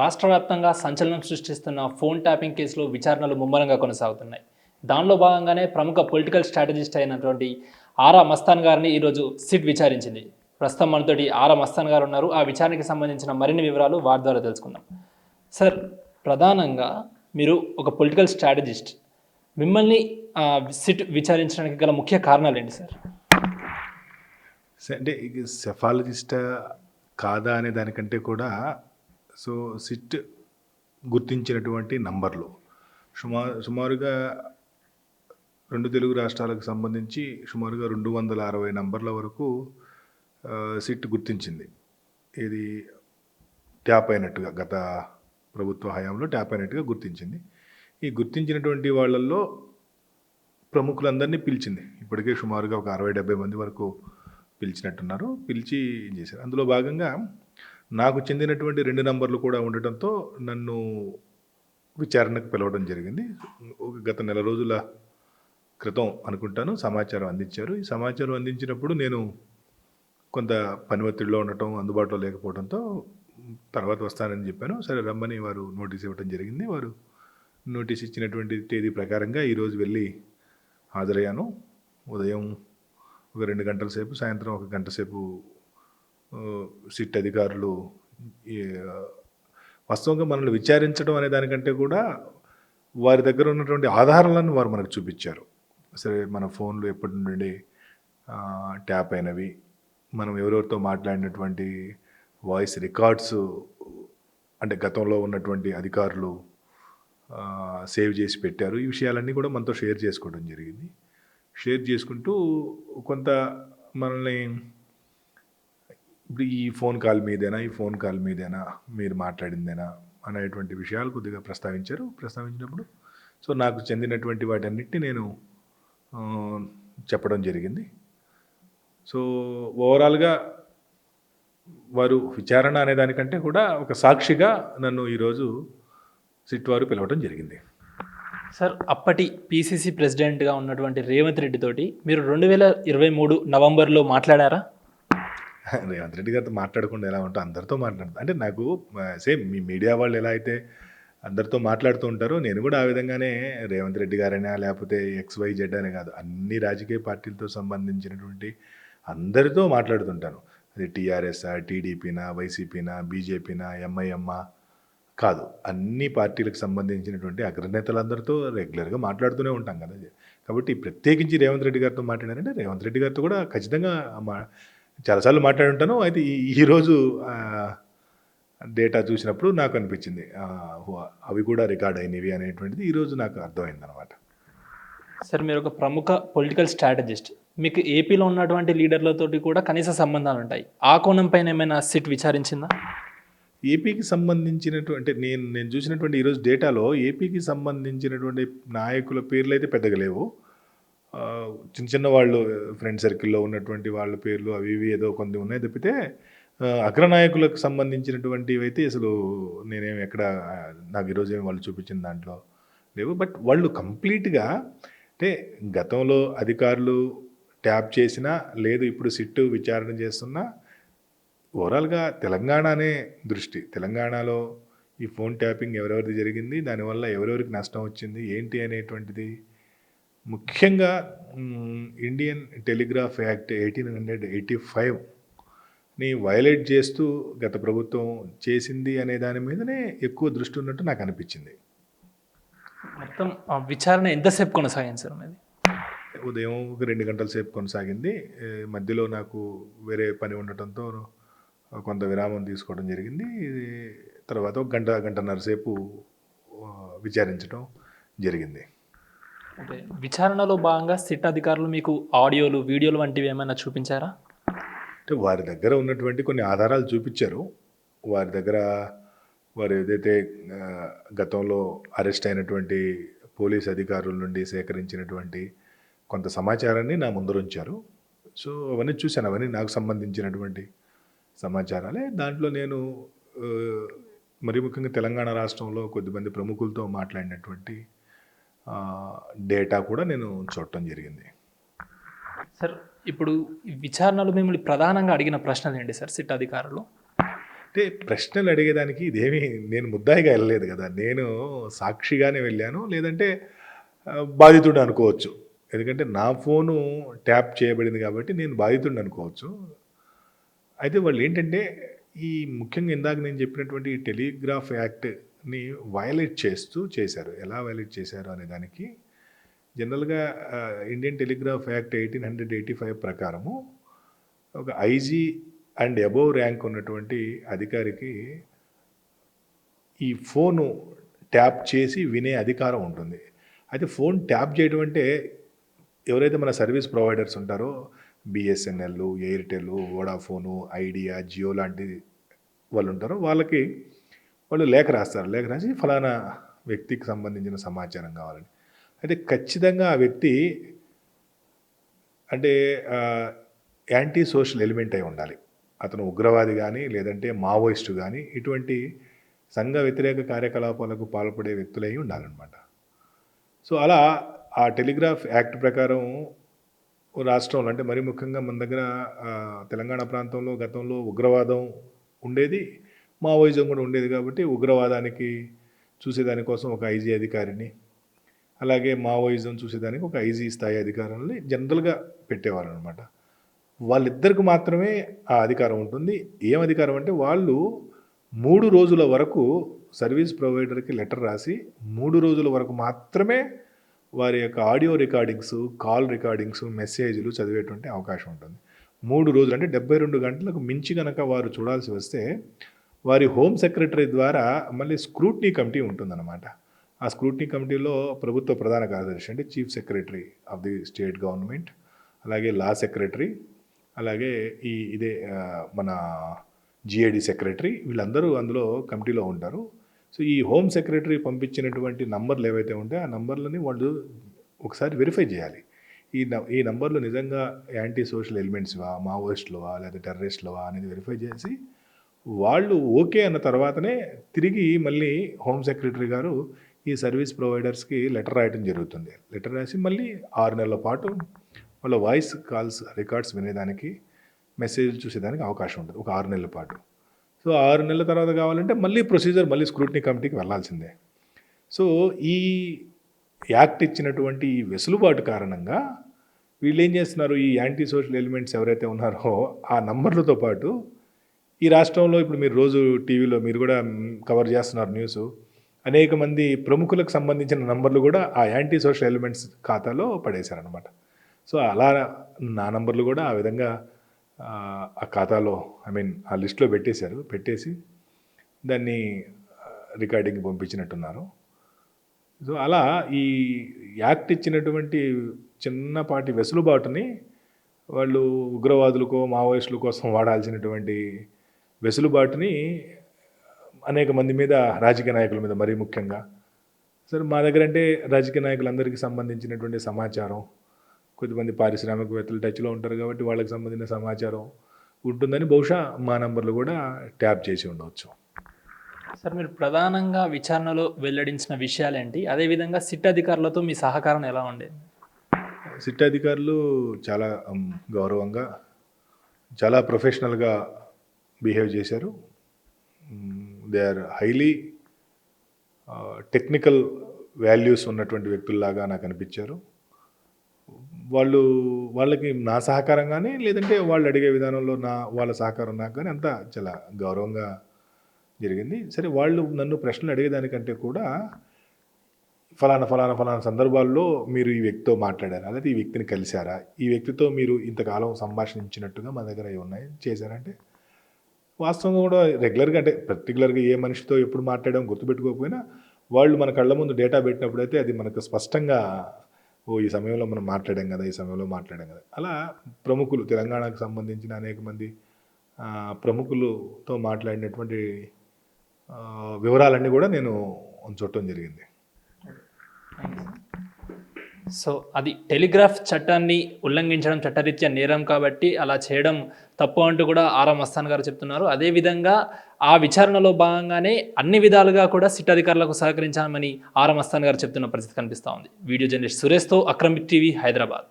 రాష్ట్ర వ్యాప్తంగా సంచలనం సృష్టిస్తున్న ఫోన్ ట్యాపింగ్ కేసులో విచారణలు ముమ్మరంగా కొనసాగుతున్నాయి. దానిలో భాగంగానే ప్రముఖ పొలిటికల్ స్ట్రాటజిస్ట్ అయినటువంటి ఆరా మస్తాన్ గారిని ఈరోజు సిట్ విచారించింది. ప్రస్తుతం మనతోటి ఆరా మస్తాన్ గారు ఉన్నారు. ఆ విచారణకి సంబంధించిన మరిన్ని వివరాలు వారి ద్వారా తెలుసుకుందాం. సార్, ప్రధానంగా మీరు ఒక పొలిటికల్ స్ట్రాటజిస్ట్, మిమ్మల్ని సిట్ విచారించడానికి గల ముఖ్య కారణాలు ఏంటి సార్? అంటే సెఫాలజిస్టా కాదా అనే దానికంటే కూడా సిట్ గుర్తించినటువంటి నంబర్లు సుమారుగా 2 తెలుగు రాష్ట్రాలకు సంబంధించి సుమారుగా 260 నంబర్ల వరకు సిట్ గుర్తించింది. ఇది ట్యాప్ అయినట్టుగా, గత ప్రభుత్వ హయాంలో ట్యాప్ అయినట్టుగా గుర్తించింది. ఈ గుర్తించినటువంటి వాళ్ళల్లో ప్రముఖులందరినీ పిలిచింది. ఇప్పటికే సుమారుగా ఒక 60-70 మంది వరకు పిలిచినట్టున్నారు. పిలిచి ఏం చేశారు, అందులో భాగంగా నాకు చెందినటువంటి 2 నంబర్లు కూడా ఉండటంతో నన్ను విచారణకు పిలవడం జరిగింది. గత నెల రోజుల క్రితం అనుకుంటాను సమాచారం అందించారు. ఈ సమాచారం అందించినప్పుడు నేను కొంత పని ఒత్తిడిలో ఉండటం, అందుబాటులో లేకపోవడంతో తర్వాత వస్తానని చెప్పాను. సరే రమ్మని వారు నోటీస్ ఇవ్వడం జరిగింది. వారు నోటీస్ ఇచ్చినటువంటి తేదీ ప్రకారంగా ఈరోజు వెళ్ళి హాజరయ్యాను. ఉదయం ఒక 2 గంటల సేపు, సాయంత్రం 1 గంట సేపు సిట్ అధికారులు వాస్తవంగా మనల్ని విచారించడం అనే దానికంటే కూడా వారి దగ్గర ఉన్నటువంటి ఆధారాలను వారు మనకు చూపించారు. సరే, మన ఫోన్లు ఎప్పటి నుండి ట్యాప్ అయినవి, మనం ఎవరెవరితో మాట్లాడినటువంటి వాయిస్ రికార్డ్స్, అంటే గతంలో ఉన్నటువంటి అధికారులు సేవ్ చేసి పెట్టారు. ఈ విషయాలన్నీ కూడా మనతో షేర్ చేసుకోవడం జరిగింది. షేర్ చేసుకుంటూ కొంత మనల్ని ఇప్పుడు ఈ ఫోన్ కాల్ మీదేనా మీరు మాట్లాడిందేనా అనేటువంటి విషయాలు కొద్దిగా ప్రస్తావించారు. ప్రస్తావించినప్పుడు నాకు చెందినటువంటి వాటన్నిటిని నేను చెప్పడం జరిగింది. ఓవరాల్గా వారు విచారణ అనే దానికంటే కూడా ఒక సాక్షిగా నన్ను ఈరోజు సిట్ వారు పిలవడం జరిగింది. సార్, అప్పటి పిసిసి ప్రెసిడెంట్గా ఉన్నటువంటి రేవంత్ రెడ్డి తోటి మీరు 2023 నవంబర్లో మాట్లాడారా? రేవంత్ రెడ్డి గారితో మాట్లాడకుండా ఎలా ఉంటా, అందరితో మాట్లాడతాను. అంటే నాకు సేమ్ మీ మీడియా వాళ్ళు ఎలా అయితే అందరితో మాట్లాడుతూ ఉంటారో, నేను కూడా ఆ విధంగానే రేవంత్ రెడ్డి గారైనా లేకపోతే XYZ అనే కాదు, అన్ని రాజకీయ పార్టీలతో సంబంధించినటువంటి అందరితో మాట్లాడుతుంటాను. అది టీఆర్ఎస్ఆ, టీడీపీనా, వైసీపీనా, బీజేపీనా, ఎంఐఎమ్మా కాదు, అన్ని పార్టీలకు సంబంధించినటువంటి అగ్రనేతలందరితో రెగ్యులర్గా మాట్లాడుతూనే ఉంటాం కదా. కాబట్టి ప్రత్యేకించి రేవంత్ రెడ్డి గారితో మాట్లాడారంటే రేవంత్ రెడ్డి గారితో కూడా ఖచ్చితంగా చాలాసార్లు మాట్లాడి ఉంటాను. అయితే ఈరోజు డేటా చూసినప్పుడు నాకు అనిపించింది అవి కూడా రికార్డ్ అయినవి అనేటువంటిది ఈరోజు నాకు అర్థమైంది అనమాట. సార్, మీరు ఒక ప్రముఖ పొలిటికల్ స్ట్రాటజిస్ట్, మీకు ఏపీలో ఉన్నటువంటి లీడర్లతోటి కూడా కనీస సంబంధాలు ఉంటాయి. ఆ కోణం పైన ఏమైనా సిట్ విచారించిందా? ఏపీకి సంబంధించినటువంటి నేను చూసినటువంటి ఈరోజు డేటాలో ఏపీకి సంబంధించినటువంటి నాయకుల పేర్లు అయితే పెద్దగా లేవు. చిన్న వాళ్ళు ఫ్రెండ్ సర్కిల్లో ఉన్నటువంటి వాళ్ళ పేర్లు అవి ఇవి ఏదో కొన్ని ఉన్నాయి తప్పితే అగ్రనాయకులకు సంబంధించినటువంటివి అయితే అసలు నేనేమి ఎక్కడ నాకు ఈరోజు ఏమి వాళ్ళు చూపించిన దాంట్లో లేవు. బట్ వాళ్ళు కంప్లీట్గా, అంటే గతంలో అధికారులు ట్యాప్ చేసినా లేదు, ఇప్పుడు సిట్టు విచారణ చేస్తున్నా, ఓవరాల్గా తెలంగాణనే దృష్టి. తెలంగాణలో ఈ ఫోన్ ట్యాపింగ్ ఎవరెవరిది జరిగింది, దానివల్ల ఎవరెవరికి నష్టం వచ్చింది ఏంటి అనేటువంటిది, ముఖ్యంగా ఇండియన్ టెలిగ్రాఫ్ యాక్ట్ 1885ని వైలేట్ చేస్తూ గత ప్రభుత్వం చేసింది అనే దాని మీదనే ఎక్కువ దృష్టి ఉన్నట్టు నాకు అనిపించింది. మొత్తం విచారణ ఎంతసేపు కొనసాగింది సార్? అది ఉదయం ఒక 2 గంటల సేపు కొనసాగింది. మధ్యలో నాకు వేరే పని ఉండటంతో కొంత విరామం తీసుకోవడం జరిగింది. తర్వాత ఒక గంటన్నర సేపు విచారించడం జరిగింది. అంటే విచారణలో భాగంగా సిట్ అధికారులు మీకు ఆడియోలు, వీడియోలు వంటివి ఏమైనా చూపించారా? అంటే వారి దగ్గర ఉన్నటువంటి కొన్ని ఆధారాలు చూపించారు. వారి దగ్గర వారు ఏదైతే గతంలో అరెస్ట్ అయినటువంటి పోలీస్ అధికారుల నుండి సేకరించినటువంటి కొంత సమాచారాన్ని నా ముందరుంచారు. అవన్నీ చూశాను. అవన్నీ నాకు సంబంధించినటువంటి సమాచారాలే. దాంట్లో నేను మరి ముఖ్యంగా తెలంగాణ రాష్ట్రంలో కొద్దిమంది ప్రముఖులతో మాట్లాడినటువంటి డేటా కూడా నేను చూడటం జరిగింది. సార్, ఇప్పుడు విచారణలో మిమ్మల్ని ప్రధానంగా అడిగిన ప్రశ్నలు ఏంటి సార్ సిట్ అధికారులు? అంటే ప్రశ్నలు అడిగేదానికి ఇదేమీ నేను ముద్దాయిగా వెళ్ళలేదు కదా, నేను సాక్షిగానే వెళ్ళాను, లేదంటే బాధితుడు అనుకోవచ్చు. ఎందుకంటే నా ఫోను ట్యాప్ చేయబడింది కాబట్టి నేను బాధితుడిని అనుకోవచ్చు. అయితే వాళ్ళు ఏంటంటే ఈ ముఖ్యంగా ఇందాక నేను చెప్పినటువంటి ఈ టెలిగ్రాఫ్ యాక్ట్ని వయలేట్ చేస్తూ చేశారు. ఎలా వయలేట్ చేశారు అనే దానికి జనరల్గా ఇండియన్ టెలిగ్రాఫ్ యాక్ట్ 1885 ప్రకారము ఒక ఐజీ అండ్ అబోవ్ ర్యాంక్ ఉన్నటువంటి అధికారికి ఈ ఫోను ట్యాప్ చేసి వినే అధికారం ఉంటుంది. అయితే ఫోన్ ట్యాప్ చేయడం అంటే ఎవరైతే మన సర్వీస్ ప్రొవైడర్స్ ఉంటారో BSNL, Airtel, Vodafone, idea, Jio లాంటి వాళ్ళు ఉంటారో వాళ్ళకి వాళ్ళు లేఖ రాస్తారు. లేఖ రాసి ఫలానా వ్యక్తికి సంబంధించిన సమాచారం కావాలని. అయితే ఖచ్చితంగా ఆ వ్యక్తి అంటే యాంటీ సోషల్ ఎలిమెంట్ అయి ఉండాలి. అతను ఉగ్రవాది కానీ లేదంటే మావోయిస్టు కానీ ఇటువంటి సంఘ వ్యతిరేక కార్యకలాపాలకు పాల్పడే వ్యక్తులై ఉండాలన్నమాట. సో అలా ఆ టెలిగ్రాఫ్ యాక్ట్ ప్రకారం రాష్ట్రంలో అంటే మరీ ముఖ్యంగా మన దగ్గర తెలంగాణ ప్రాంతంలో గతంలో ఉగ్రవాదం ఉండేది, మావోయిజం కూడా ఉండేది. కాబట్టి ఉగ్రవాదానికి చూసేదానికోసం ఒక ఐజీ అధికారిని, అలాగే మావోయిజం చూసేదానికి ఒక ఐజీ స్థాయి అధికారులని జనరల్గా పెట్టేవారు అనమాట. వాళ్ళిద్దరికి మాత్రమే ఆ అధికారం ఉంటుంది. ఏం అధికారం అంటే వాళ్ళు 3 రోజుల వరకు సర్వీస్ ప్రొవైడర్కి లెటర్ రాసి 3 రోజుల వరకు మాత్రమే వారి యొక్క ఆడియో రికార్డింగ్స్, కాల్ రికార్డింగ్స్, మెసేజ్లు చదివేటువంటి అవకాశం ఉంటుంది. 3 రోజులు అంటే 72 గంటలకు మించి కనుక వారు చూడాల్సి వస్తే వారి హోమ్ సెక్రటరీ ద్వారా మళ్ళీ స్క్రూట్నీ కమిటీ ఉంటుందన్నమాట. ఆ స్క్రూట్నీ కమిటీలో ప్రభుత్వ ప్రధాన కార్యదర్శి అంటే chief secretary of the state government, అలాగే లా సెక్రటరీ, అలాగే ఇదే మన జిఏడి సెక్రటరీ, వీళ్ళందరూ అందులో కమిటీలో ఉంటారు. సో ఈ హోమ్ సెక్రటరీ పంపించినటువంటి నంబర్లు ఏవైతే ఉంటాయో ఆ నంబర్లని వాళ్ళు ఒకసారి వెరిఫై చేయాలి. ఈ నంబర్లు నిజంగా యాంటీ సోషల్ ఎలిమెంట్స్వా, మావోయిస్టులవా, లేదా టెర్రరిస్టులవా అనేది వెరిఫై చేసి వాళ్ళు ఓకే అన్న తర్వాతనే తిరిగి మళ్ళీ హోమ్ సెక్రటరీ గారు ఈ సర్వీస్ ప్రొవైడర్స్కి లెటర్ రాయడం జరుగుతుంది. లెటర్ రాసి మళ్ళీ 6 నెలల పాటు వాళ్ళ వాయిస్ కాల్స్ రికార్డ్స్ వినేదానికి, మెసేజ్ చూసేదానికి అవకాశం ఉంటుంది ఒక 6 నెలల పాటు. సో 6 నెలల తర్వాత కావాలంటే మళ్ళీ ప్రొసీజర్ మళ్ళీ స్క్రూటినీ కమిటీకి వెళ్ళాల్సిందే. సో ఈ యాక్ట్ ఇచ్చినటువంటి ఈ వెసులుబాటు కారణంగా వీళ్ళు ఏం చేస్తున్నారు, ఈ యాంటీ సోషల్ ఎలిమెంట్స్ ఎవరైతే ఉన్నారో ఆ నంబర్లతో పాటు ఈ రాష్ట్రంలో ఇప్పుడు మీరు రోజు టీవీలో మీరు కూడా కవర్ చేస్తున్నారు న్యూస్, అనేక మంది ప్రముఖులకు సంబంధించిన నంబర్లు కూడా ఆ యాంటీ సోషల్ ఎలిమెంట్స్ ఖాతాలో పడేశారనమాట. సో అలా నా నంబర్లు కూడా ఆ విధంగా ఆ ఖాతాలో ఆ లిస్ట్లో పెట్టేసి దాన్ని రికార్డింగ్ పంపించినట్టున్నారు. సో అలా ఈ యాక్ట్ ఇచ్చినటువంటి చిన్నపాటి వెసులుబాటుని వాళ్ళు ఉగ్రవాదులకో మావోయిస్టుల కోసం వాడాల్సినటువంటి వెసులుబాటుని అనేక మంది మీద, రాజకీయ నాయకుల మీద మరీ ముఖ్యంగా, సరే మా దగ్గర అంటే రాజకీయ నాయకులందరికీ సంబంధించినటువంటి సమాచారం, కొద్దిమంది పారిశ్రామికవేత్తలు టచ్లో ఉంటారు కాబట్టి వాళ్ళకి సంబంధించిన సమాచారం ఉంటుందని బహుశా మా నంబర్లు కూడా ట్యాప్ చేసి ఉండవచ్చు. సార్, మీరు ప్రధానంగా విచారణలో వెల్లడించిన విషయాలేంటి? అదేవిధంగా సిట్ అధికారులతో మీ సహకారం ఎలా ఉండేది? సిట్ అధికారులు చాలా గౌరవంగా, చాలా ప్రొఫెషనల్గా బిహేవ్ చేశారు. They are highly technical values ఉన్నటువంటి వ్యక్తుల్లాగా నాకు అనిపించారు. వాళ్ళకి నా సహకారం కానీ, లేదంటే వాళ్ళు అడిగే విధానంలో వాళ్ళ సహకారం నాకు కానీ అంతా చాలా గౌరవంగా జరిగింది. సరే, వాళ్ళు నన్ను ప్రశ్నలు అడిగేదానికంటే కూడా ఫలానా సందర్భాల్లో మీరు ఈ వ్యక్తితో మాట్లాడారా, లేదా ఈ వ్యక్తిని కలిశారా, ఈ వ్యక్తితో మీరు ఇంతకాలం సంభాషించినట్టుగా మా దగ్గర అవి ఉన్నాయి చేశారంటే, వాస్తవంగా కూడా రెగ్యులర్గా అంటే పర్టికులర్గా ఏ మనిషితో ఎప్పుడు మాట్లాడాం గుర్తుపెట్టుకోకపోయినా వాళ్ళు మన కళ్ళ ముందు డేటా పెట్టినప్పుడైతే అది మనకు స్పష్టంగా ఈ సమయంలో మనం మాట్లాడాం కదా, ఈ సమయంలో మాట్లాడాం కదా. అలా ప్రముఖులు, తెలంగాణకు సంబంధించిన అనేక మంది ప్రముఖులతో మాట్లాడినటువంటి వివరాలన్నీ కూడా నేను చూడటం జరిగింది. సో అది టెలిగ్రాఫ్ చట్టాన్ని ఉల్లంఘించడం చట్టరీత్యా నేరం కాబట్టి అలా చేయడం తప్పు అంటూ కూడా ఆరా మస్తాన్ గారు చెప్తున్నారు. అదేవిధంగా ఆ విచారణలో భాగంగానే అన్ని విధాలుగా కూడా సిట్ అధికారులకు సహకరించామని ఆరా మస్తాన్ గారు చెప్తున్న పరిస్థితి కనిపిస్తూ ఉంది. వీడియో జర్నలిస్ట్ సురేష్తో అక్రమ్ టీవీ, హైదరాబాద్.